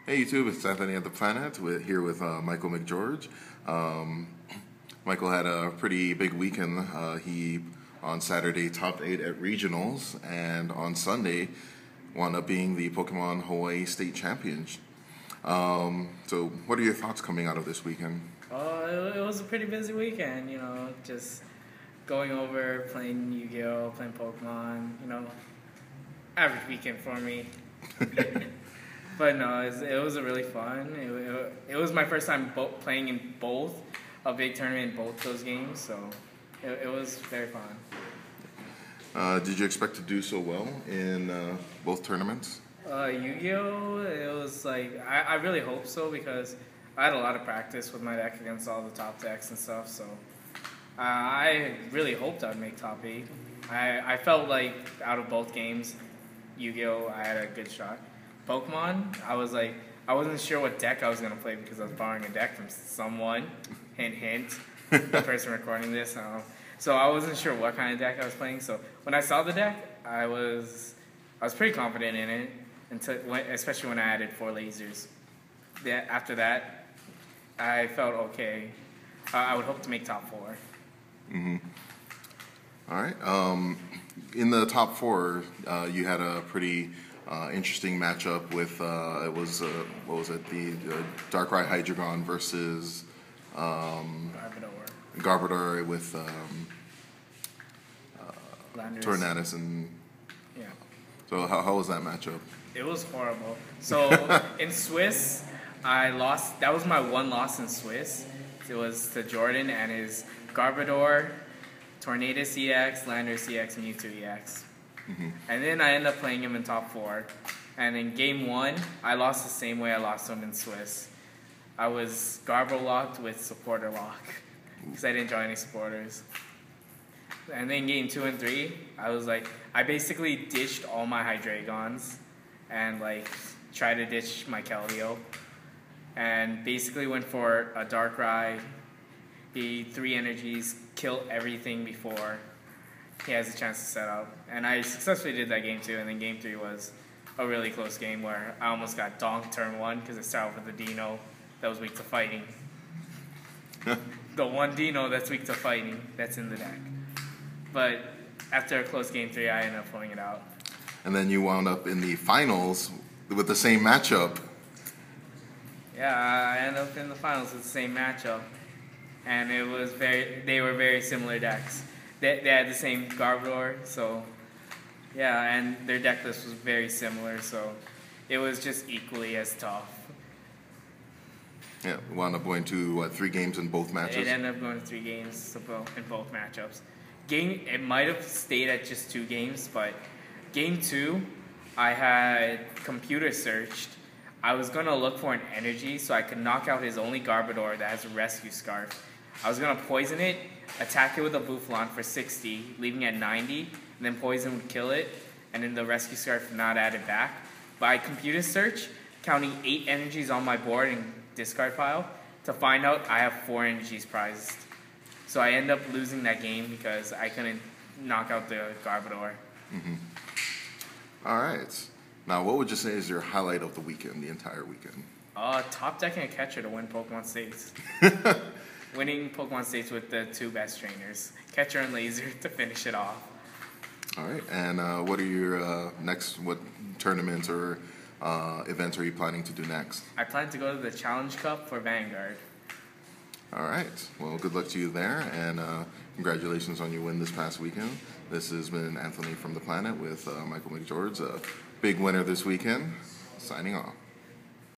Hey YouTube, it's Anthony at the Planet here with Michael McGeorge. Michael had a pretty big weekend. He on Saturday top 8 at regionals, and on Sunday wound up being the Pokemon Hawaii State Champion. So what are your thoughts coming out of this weekend? It was a pretty busy weekend, just going over, playing Yu-Gi-Oh, playing Pokemon, average weekend for me. But no, it was a really fun. It was my first time playing in both, a big tournament in both those games, so it was very fun. Did you expect to do so well in both tournaments? Yu-Gi-Oh, it was like, I really hope so, because I had a lot of practice with my deck against all the top decks and stuff, so I really hoped I'd make top 8. I felt like out of both games, Yu-Gi-Oh, I had a good shot. Pokemon, I wasn't sure what deck I was going to play because I was borrowing a deck from someone. Hint, hint. The person recording this. So I wasn't sure what kind of deck I was playing. So when I saw the deck, I was pretty confident in it, especially when I added 4 lasers. After that, I felt okay. I would hope to make top 4. Mm-hmm. All right. In the top 4, you had a pretty interesting matchup with it was what was it, the Darkrai Hydreigon versus Garbodor with Tornadus and yeah. So how was that matchup? It was horrible. So in Swiss, I lost. That was my one loss in Swiss. It was to Jordan and his Garbodor, Tornadus EX, Landorus EX, Mewtwo EX. Mm-hmm. And then I ended up playing him in top 4. And in game 1, I lost the same way I lost him in Swiss. I was Garbo locked with supporter lock because I didn't draw any supporters. And then game 2 and 3, I basically ditched all my Hydreigons and tried to ditch my Keldeo. And basically went for a Darkrai. He 3 energies, kill everything before he has a chance to set up. And I successfully did that game 2, and then game 3 was a really close game where I almost got donked turn 1 because it started with a Dino that was weak to fighting. The one Dino that's weak to fighting, that's in the deck. But after a close game 3, I ended up pulling it out. And then you wound up in the finals with the same matchup. Yeah, I ended up in the finals with the same matchup. And they were very similar decks. They had the same Garbodor, so yeah, and their deck list was very similar, so it was just equally as tough. Yeah, wound up going to 3 games in both matches. It ended up going to 3 games in both matchups. It might have stayed at just 2 games, but game 2, I had computer searched. I was gonna look for an energy so I could knock out his only Garbodor that has a rescue scarf. I was gonna poison it, attack it with a Bouffalon for 60, leaving at 90, and then poison would kill it, and then the rescue scarf not added back. But I computer search, counting 8 energies on my board and discard pile, to find out I have 4 energies prized. So I end up losing that game because I couldn't knock out the Garbodor. Mm-hmm. All right. Now, what would you say is your highlight of the weekend, the entire weekend? Top decking a catcher to win Pokemon States. Winning Pokemon States with the 2 best trainers, catcher and laser, to finish it off. All right, and what are your what tournaments or events are you planning to do next? I plan to go to the Challenge Cup for Vanguard. All right, well, good luck to you there, and congratulations on your win this past weekend. This has been Anthony from the Planet with Michael McGeorge, a big winner this weekend, signing off.